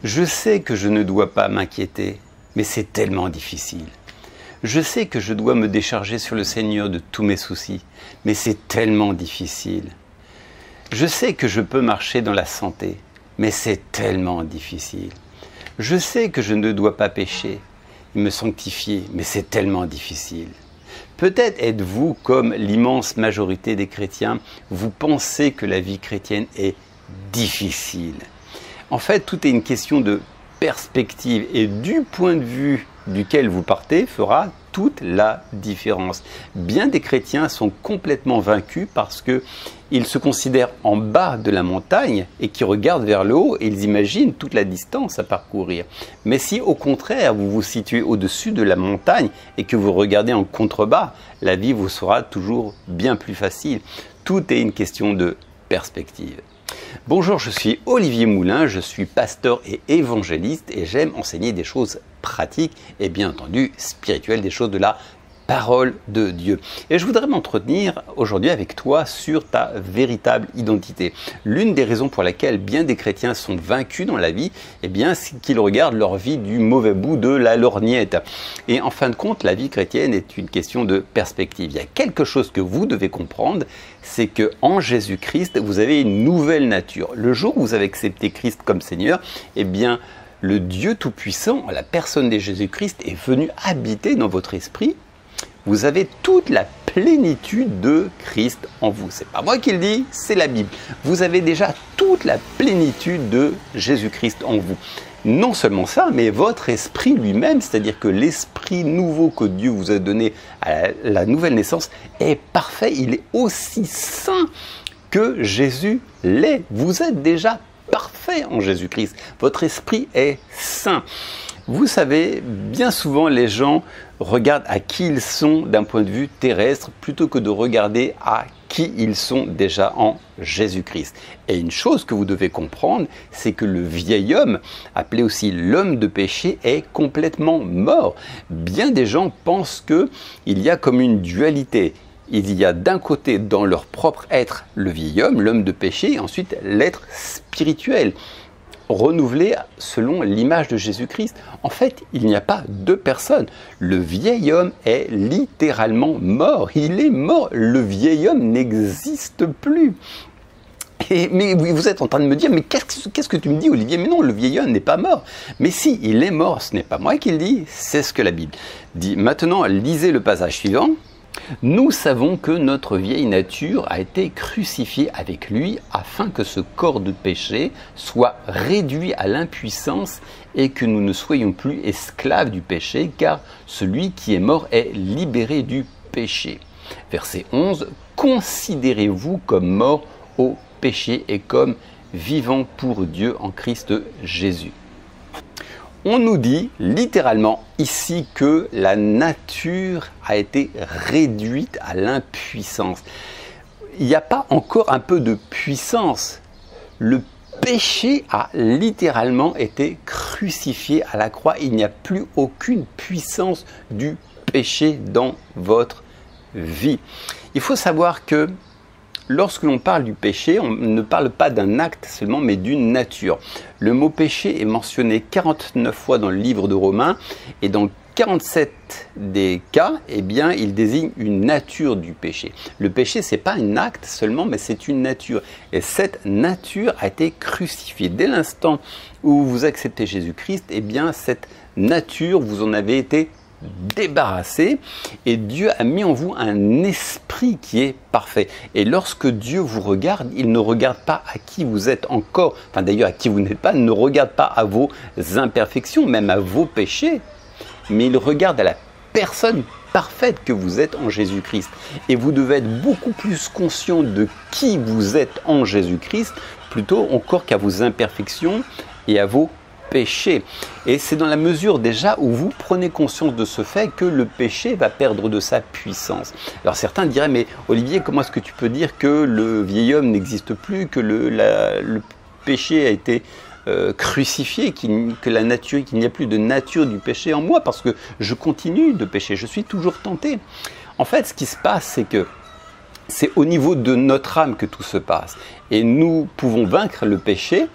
Je sais que je ne dois pas m'inquiéter, mais c'est tellement difficile. Je sais que je dois me décharger sur le Seigneur de tous mes soucis, mais c'est tellement difficile. Je sais que je peux marcher dans la santé, mais c'est tellement difficile. Je sais que je ne dois pas pécher et me sanctifier, mais c'est tellement difficile. Peut-être êtes-vous comme l'immense majorité des chrétiens, vous pensez que la vie chrétienne est difficile. En fait, tout est une question de perspective et du point de vue duquel vous partez fera toute la différence. Bien des chrétiens sont complètement vaincus parce qu'ils se considèrent en bas de la montagne et qui regardent vers le haut et ils imaginent toute la distance à parcourir. Mais si au contraire vous vous situez au-dessus de la montagne et que vous regardez en contrebas, la vie vous sera toujours bien plus facile. Tout est une question de perspective. Bonjour, je suis Olivier Moulin, je suis pasteur et évangéliste et j'aime enseigner des choses pratiques et bien entendu spirituelles, des choses de la parole de Dieu. Et je voudrais m'entretenir aujourd'hui avec toi sur ta véritable identité. L'une des raisons pour laquelle bien des chrétiens sont vaincus dans la vie, eh bien, c'est qu'ils regardent leur vie du mauvais bout de la lorgnette. Et en fin de compte, la vie chrétienne est une question de perspective. Il y a quelque chose que vous devez comprendre, c'est que en Jésus-Christ, vous avez une nouvelle nature. Le jour où vous avez accepté Christ comme Seigneur, eh bien, le Dieu Tout-Puissant, la personne de Jésus-Christ, est venu habiter dans votre esprit. Vous avez toute la plénitude de Christ en vous. C'est pas moi qui le dis, c'est la Bible. Vous avez déjà toute la plénitude de Jésus-Christ en vous. Non seulement ça, mais votre esprit lui-même, c'est-à-dire que l'esprit nouveau que Dieu vous a donné à la nouvelle naissance est parfait. Il est aussi saint que Jésus l'est. Vous êtes déjà parfait en Jésus-Christ. Votre esprit est saint. Vous savez, bien souvent, les gens regardent à qui ils sont d'un point de vue terrestre plutôt que de regarder à qui ils sont déjà en Jésus-Christ. Et une chose que vous devez comprendre, c'est que le vieil homme, appelé aussi l'homme de péché, est complètement mort. Bien des gens pensent qu'il y a comme une dualité. Il y a d'un côté dans leur propre être le vieil homme, l'homme de péché, et ensuite l'être spirituel, renouvelé selon l'image de Jésus-Christ. En fait, il n'y a pas deux personnes. Le vieil homme est littéralement mort. Il est mort. Le vieil homme n'existe plus. Mais vous êtes en train de me dire, mais qu'est-ce que tu me dis, Olivier? Mais non, le vieil homme n'est pas mort. Mais si, il est mort. Ce n'est pas moi qui le dis, c'est ce que la Bible dit. Maintenant, lisez le passage suivant. Nous savons que notre vieille nature a été crucifiée avec lui afin que ce corps de péché soit réduit à l'impuissance et que nous ne soyons plus esclaves du péché, car celui qui est mort est libéré du péché. Verset 11. Considérez-vous comme mort au péché et comme vivant pour Dieu en Christ Jésus. On nous dit littéralement ici que la nature a été réduite à l'impuissance. Il n'y a pas encore un peu de puissance. Le péché a littéralement été crucifié à la croix. Il n'y a plus aucune puissance du péché dans votre vie. Il faut savoir que lorsque l'on parle du péché, on ne parle pas d'un acte seulement, mais d'une nature. Le mot péché est mentionné 49 fois dans le livre de Romains et dans 47 des cas, eh bien, il désigne une nature du péché. Le péché, ce n'est pas un acte seulement, mais c'est une nature. Et cette nature a été crucifiée. Dès l'instant où vous acceptez Jésus-Christ, eh bien, cette nature, vous en avez été débarrassé et Dieu a mis en vous un esprit qui est parfait. Et lorsque Dieu vous regarde, il ne regarde pas à qui vous êtes encore, enfin d'ailleurs à qui vous n'êtes pas, ne regarde pas à vos imperfections, même à vos péchés, mais il regarde à la personne parfaite que vous êtes en Jésus-Christ. Et vous devez être beaucoup plus conscient de qui vous êtes en Jésus-Christ, plutôt encore qu'à vos imperfections et à vos péché. Et c'est dans la mesure déjà où vous prenez conscience de ce fait que le péché va perdre de sa puissance. Alors certains diraient, mais Olivier, comment est-ce que tu peux dire que le vieil homme n'existe plus, que le péché a été crucifié, qu'il n'y a plus de nature du péché en moi parce que je continue de pécher, je suis toujours tenté. En fait, ce qui se passe, c'est que c'est au niveau de notre âme que tout se passe. Et nous pouvons vaincre le péché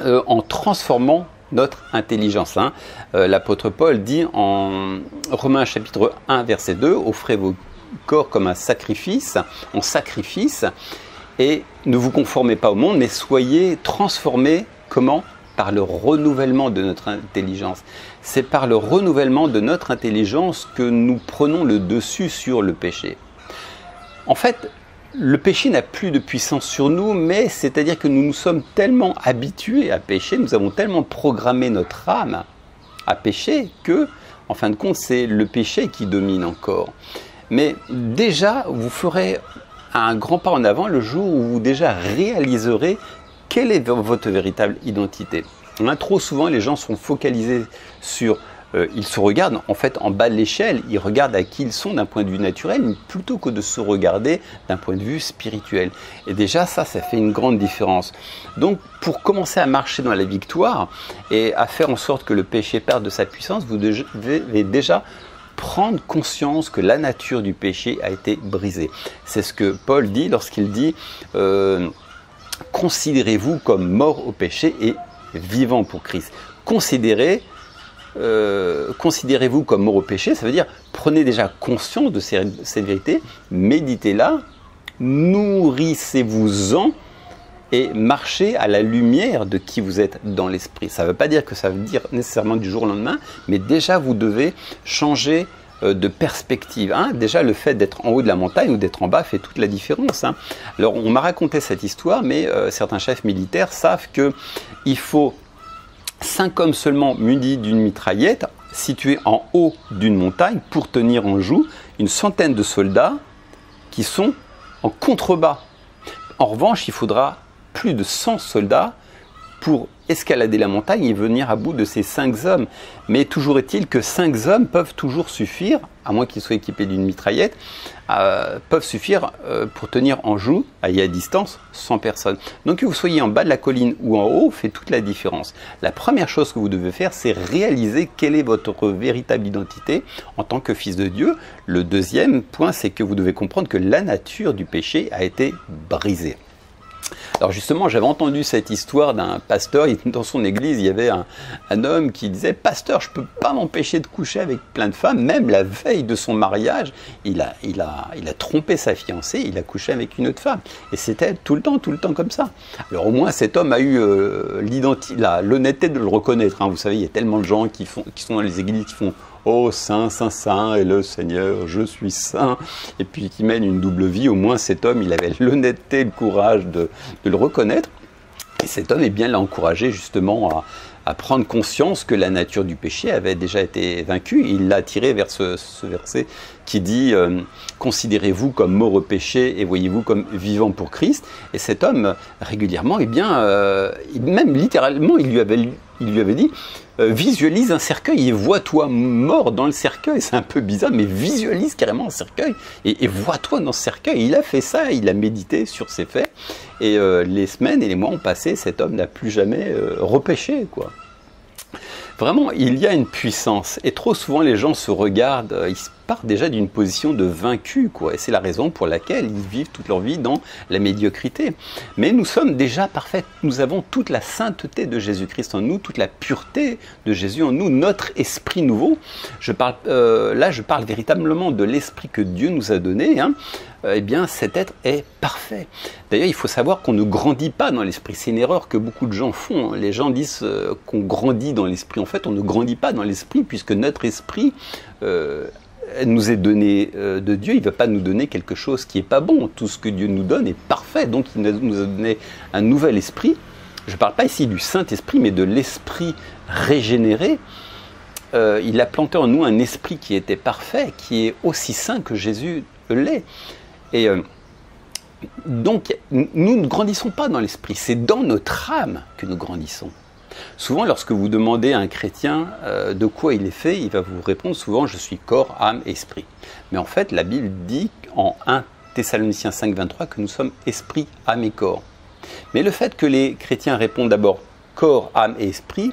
en transformant notre intelligence. L'apôtre Paul dit en Romains chapitre 1 verset 2, « Offrez vos corps comme un sacrifice, en sacrifice, et ne vous conformez pas au monde, mais soyez transformés, comment ? Par le renouvellement de notre intelligence. » C'est par le renouvellement de notre intelligence que nous prenons le dessus sur le péché. En fait, le péché n'a plus de puissance sur nous, mais c'est-à-dire que nous nous sommes tellement habitués à pécher, nous avons tellement programmé notre âme à pécher que, en fin de compte, c'est le péché qui domine encore. Mais déjà, vous ferez un grand pas en avant le jour où vous déjà réaliserez quelle est votre véritable identité. Trop souvent, les gens sont focalisés sur... ils se regardent en fait en bas de l'échelle, ils regardent à qui ils sont d'un point de vue naturel, plutôt que de se regarder d'un point de vue spirituel. Et déjà, ça fait une grande différence. Donc, pour commencer à marcher dans la victoire et à faire en sorte que le péché perde de sa puissance, vous devez déjà prendre conscience que la nature du péché a été brisée. C'est ce que Paul dit lorsqu'il dit « Considérez-vous comme mort au péché et vivant pour Christ ». Considérez-vous comme mort au péché, ça veut dire prenez déjà conscience de cette vérité, méditez-la, nourrissez-vous-en et marchez à la lumière de qui vous êtes dans l'esprit. Ça ne veut pas dire que ça veut dire nécessairement du jour au lendemain, mais déjà vous devez changer de perspective. Déjà le fait d'être en haut de la montagne ou d'être en bas fait toute la différence. Alors on m'a raconté cette histoire, mais certains chefs militaires savent qu'il faut 5 hommes seulement munis d'une mitraillette situés en haut d'une montagne pour tenir en joue une centaine de soldats qui sont en contrebas. En revanche, il faudra plus de 100 soldats pour escalader la montagne et venir à bout de ces 5 hommes. Mais toujours est-il que 5 hommes peuvent toujours suffire, à moins qu'ils soient équipés d'une mitraillette, peuvent suffire pour tenir en joue, à distance, 100 personnes. Donc que vous soyez en bas de la colline ou en haut, fait toute la différence. La première chose que vous devez faire, c'est réaliser quelle est votre véritable identité en tant que fils de Dieu. Le deuxième point, c'est que vous devez comprendre que la nature du péché a été brisée. Alors justement, j'avais entendu cette histoire d'un pasteur. Dans son église, il y avait un homme qui disait « Pasteur, je ne peux pas m'empêcher de coucher avec plein de femmes. Même la veille de son mariage, il a trompé sa fiancée, il a couché avec une autre femme. Et c'était tout le temps comme ça. » Alors au moins, cet homme a eu l'honnêteté de le reconnaître. Vous savez, il y a tellement de gens qui sont dans les églises qui font « Oh, saint, saint, saint est le Seigneur, je suis saint », et puis qui mènent une double vie. Au moins cet homme, il avait l'honnêteté et le courage de le reconnaître. Et cet homme, l'a encouragé justement à prendre conscience que la nature du péché avait déjà été vaincue. Il l'a attiré vers ce verset qui dit « Considérez-vous comme mort au péché et voyez-vous comme vivant pour Christ ». Et cet homme, régulièrement, même littéralement, il lui avait dit visualise un cercueil et vois-toi mort dans le cercueil. C'est un peu bizarre, mais visualise carrément un cercueil et vois-toi dans ce cercueil. Il a fait ça, il a médité sur ses faits. Et les semaines et les mois ont passé, cet homme n'a plus jamais repêché, quoi. Vraiment, il y a une puissance. Et trop souvent, les gens se regardent, ils partent déjà d'une position de vaincu, quoi. Et c'est la raison pour laquelle ils vivent toute leur vie dans la médiocrité. Mais nous sommes déjà parfaits. Nous avons toute la sainteté de Jésus-Christ en nous, toute la pureté de Jésus en nous, notre esprit nouveau. Je parle véritablement de l'esprit que Dieu nous a donné. Eh bien, cet être est parfait. D'ailleurs, il faut savoir qu'on ne grandit pas dans l'esprit. C'est une erreur que beaucoup de gens font. Les gens disent qu'on grandit dans l'esprit. En fait, on ne grandit pas dans l'esprit puisque notre esprit nous est donné de Dieu. Il ne va pas nous donner quelque chose qui n'est pas bon. Tout ce que Dieu nous donne est parfait. Donc, il nous a donné un nouvel esprit. Je ne parle pas ici du Saint-Esprit, mais de l'esprit régénéré. Il a planté en nous un esprit qui était parfait, qui est aussi saint que Jésus l'est. Et donc, nous ne grandissons pas dans l'esprit, c'est dans notre âme que nous grandissons. Souvent, lorsque vous demandez à un chrétien de quoi il est fait, il va vous répondre souvent « je suis corps, âme, esprit ». Mais en fait, la Bible dit en 1 Thessaloniciens 5, 23 que nous sommes esprit, âme et corps. Mais le fait que les chrétiens répondent d'abord corps, âme et esprit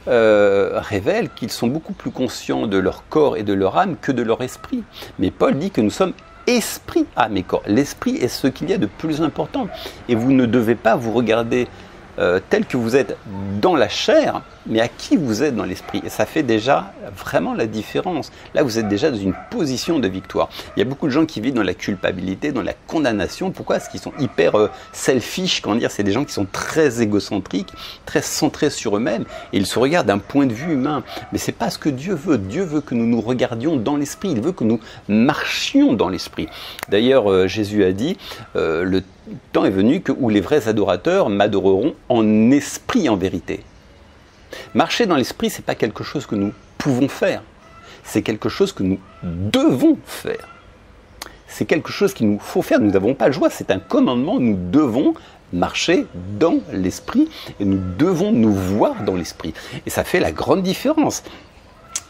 révèle qu'ils sont beaucoup plus conscients de leur corps et de leur âme que de leur esprit. Mais Paul dit que nous sommes esprit, âme et corps. L'esprit est ce qu'il y a de plus important. Et vous ne devez pas vous regarder tel que vous êtes dans la chair, mais à qui vous êtes dans l'esprit. Et ça fait déjà vraiment la différence. Là, vous êtes déjà dans une position de victoire. Il y a beaucoup de gens qui vivent dans la culpabilité, dans la condamnation. Pourquoi? Parce qu'ils sont hyper selfish, comment dire, c'est des gens qui sont très égocentriques, très centrés sur eux-mêmes, et ils se regardent d'un point de vue humain. Mais c'est pas ce que Dieu veut. Dieu veut que nous nous regardions dans l'esprit. Il veut que nous marchions dans l'esprit. D'ailleurs, Jésus a dit, le temps est venu où les vrais adorateurs m'adoreront en esprit, en vérité. Marcher dans l'esprit, ce n'est pas quelque chose que nous pouvons faire. C'est quelque chose que nous devons faire. C'est quelque chose qu'il nous faut faire. Nous n'avons pas le choix. C'est un commandement. Nous devons marcher dans l'esprit et nous devons nous voir dans l'esprit. Et ça fait la grande différence.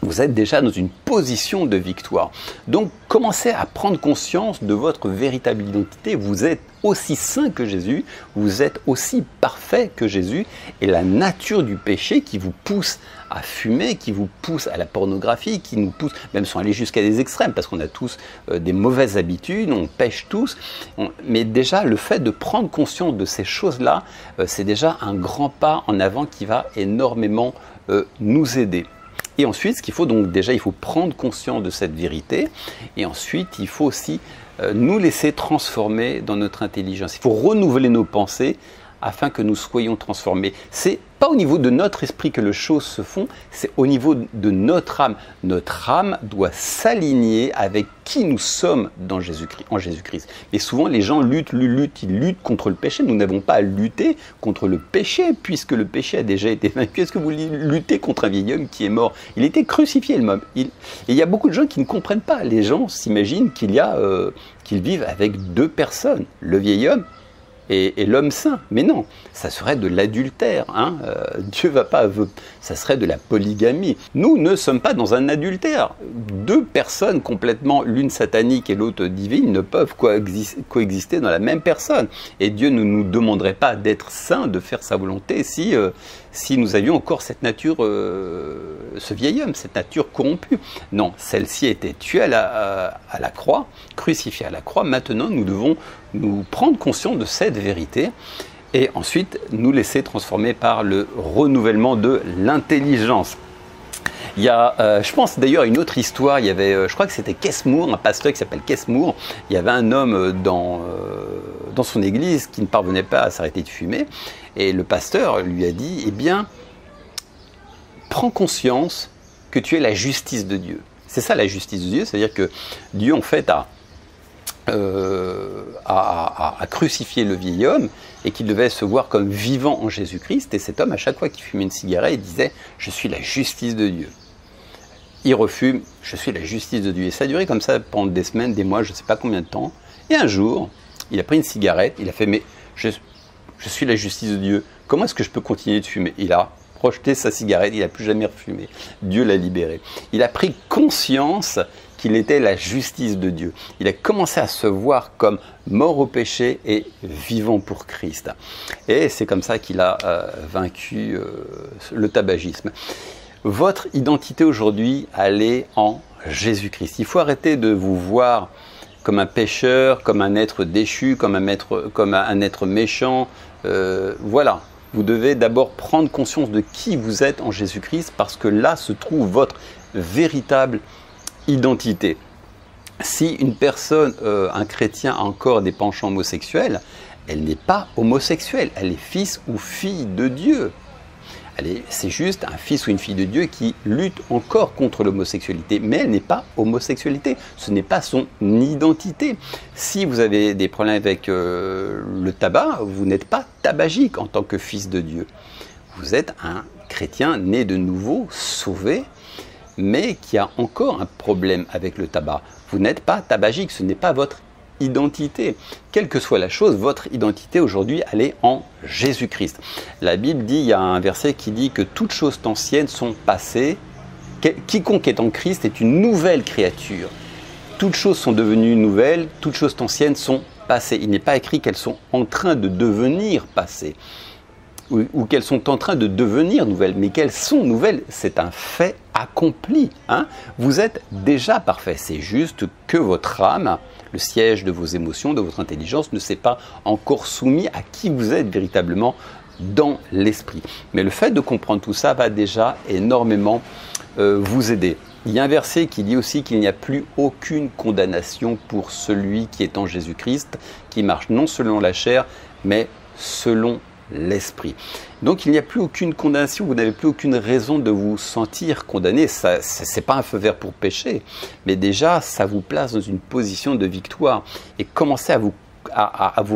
Vous êtes déjà dans une position de victoire. Donc, commencez à prendre conscience de votre véritable identité. Vous êtes aussi saint que Jésus, vous êtes aussi parfait que Jésus. Et la nature du péché qui vous pousse à fumer, qui vous pousse à la pornographie, qui nous pousse, même sans aller jusqu'à des extrêmes, parce qu'on a tous des mauvaises habitudes, on pêche tous. Mais déjà, le fait de prendre conscience de ces choses-là, c'est déjà un grand pas en avant qui va énormément nous aider. Et ensuite, ce qu'il faut donc déjà, il faut prendre conscience de cette vérité. Et ensuite, il faut aussi nous laisser transformer dans notre intelligence. Il faut renouveler nos pensées afin que nous soyons transformés. C'est pas au niveau de notre esprit que les choses se font, c'est au niveau de notre âme. Notre âme doit s'aligner avec qui nous sommes dans Jésus-Christ, en Jésus-Christ. Mais souvent, les gens ils luttent contre le péché. Nous n'avons pas à lutter contre le péché, puisque le péché a déjà été vaincu. Est-ce que vous luttez contre un vieil homme qui est mort? Il était crucifié, le homme. Et il y a beaucoup de gens qui ne comprennent pas. Les gens s'imaginent qu'ils vivent avec deux personnes, le vieil homme et l'homme saint. Mais non, ça serait de l'adultère. Hein. Dieu va pas, ça serait de la polygamie. Nous ne sommes pas dans un adultère. Deux personnes complètement, l'une satanique et l'autre divine, ne peuvent coexister dans la même personne. Et Dieu ne nous demanderait pas d'être saints, de faire sa volonté, si nous avions encore cette nature, ce vieil homme, cette nature corrompue. Non, celle-ci a été tuée à la croix, crucifiée à la croix. Maintenant, nous devons nous prendre conscience de cette vérité et ensuite nous laisser transformer par le renouvellement de l'intelligence. Il y a, je pense d'ailleurs à une autre histoire, il y avait, je crois que c'était Kees Moore, un pasteur qui s'appelle Kees Moore. Il y avait un homme dans son église qui ne parvenait pas à s'arrêter de fumer et le pasteur lui a dit, eh bien, prends conscience que tu es la justice de Dieu. C'est ça la justice de Dieu, c'est-à-dire que Dieu en fait a crucifié le vieil homme et qu'il devait se voir comme vivant en Jésus-Christ. Et cet homme, à chaque fois qu'il fumait une cigarette, il disait « Je suis la justice de Dieu ». Il refume « Je suis la justice de Dieu ». Et ça a duré comme ça pendant des semaines, des mois, je ne sais pas combien de temps. Et un jour, il a pris une cigarette, il a fait « Mais je suis la justice de Dieu, comment est-ce que je peux continuer de fumer ?» Il a projeté sa cigarette, il n'a plus jamais refumé. Dieu l'a libéré. Il a pris conscience qu'il était la justice de Dieu. Il a commencé à se voir comme mort au péché et vivant pour Christ. Et c'est comme ça qu'il a vaincu le tabagisme. Votre identité aujourd'hui, elle est en Jésus-Christ. Il faut arrêter de vous voir comme un pécheur, comme un être déchu, comme un être méchant. Voilà. Vous devez d'abord prendre conscience de qui vous êtes en Jésus-Christ parce que là se trouve votre véritable identité. Si une personne, un chrétien a encore des penchants homosexuels, elle n'est pas homosexuelle, elle est fils ou fille de Dieu. C'est juste un fils ou une fille de Dieu qui lutte encore contre l'homosexualité, mais elle n'est pas homosexualité, ce n'est pas son identité. Si vous avez des problèmes avec le tabac, vous n'êtes pas tabagique en tant que fils de Dieu. Vous êtes un chrétien né de nouveau, sauvé, mais qui a encore un problème avec le tabac. Vous n'êtes pas tabagique, ce n'est pas votre identité. Quelle que soit la chose, votre identité aujourd'hui, elle est en Jésus-Christ. La Bible dit, il y a un verset qui dit que toutes choses anciennes sont passées. Quiconque est en Christ est une nouvelle créature. Toutes choses sont devenues nouvelles, toutes choses anciennes sont passées. Il n'est pas écrit qu'elles sont en train de devenir passées ou qu'elles sont en train de devenir nouvelles, mais qu'elles sont nouvelles, c'est un fait accompli. Hein? Vous êtes déjà parfait, c'est juste que votre âme, le siège de vos émotions, de votre intelligence, ne s'est pas encore soumis à qui vous êtes véritablement dans l'esprit. Mais le fait de comprendre tout ça va déjà énormément vous aider. Il y a un verset qui dit aussi qu'il n'y a plus aucune condamnation pour celui qui est en Jésus-Christ, qui marche non selon la chair, mais selon l'esprit. Donc il n'y a plus aucune condamnation, vous n'avez plus aucune raison de vous sentir condamné. Ce n'est pas un feu vert pour pécher, mais déjà ça vous place dans une position de victoire. Et commencez à vous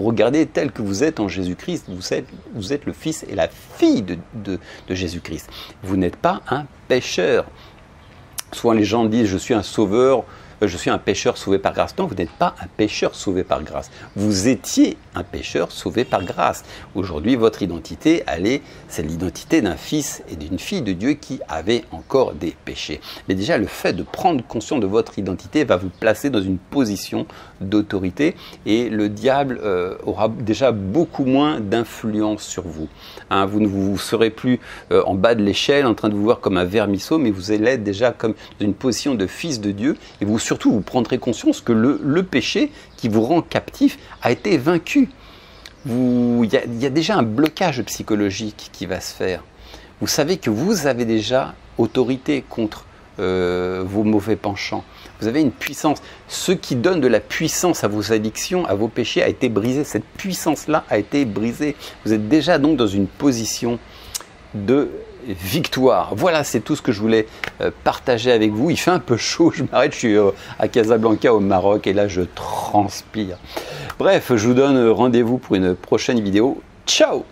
regarder tel que vous êtes en Jésus-Christ. Vous êtes le fils et la fille de Jésus-Christ. Vous n'êtes pas un pécheur. Souvent les gens disent « je suis un sauveur ». Je suis un pécheur sauvé par grâce. Non, vous n'êtes pas un pécheur sauvé par grâce. Vous étiez un pécheur sauvé par grâce. Aujourd'hui, votre identité, c'est l'identité d'un fils et d'une fille de Dieu qui avaient encore des péchés. Mais déjà, le fait de prendre conscience de votre identité va vous placer dans une position d'autorité et le diable aura déjà beaucoup moins d'influence sur vous. Hein, vous ne serez plus en bas de l'échelle en train de vous voir comme un vermisseau, mais vous allez être déjà comme dans une position de fils de Dieu et surtout, vous prendrez conscience que le péché qui vous rend captif a été vaincu. Il y a déjà un blocage psychologique qui va se faire. Vous savez que vous avez déjà autorité contre vos mauvais penchants. Vous avez une puissance. Ce qui donne de la puissance à vos addictions, à vos péchés, a été brisé. Cette puissance-là a été brisée. Vous êtes déjà donc dans une position de victoire. Voilà, c'est tout ce que je voulais partager avec vous. Il fait un peu chaud, je m'arrête, je suis à Casablanca au Maroc et là je transpire. Bref, je vous donne rendez-vous pour une prochaine vidéo. Ciao!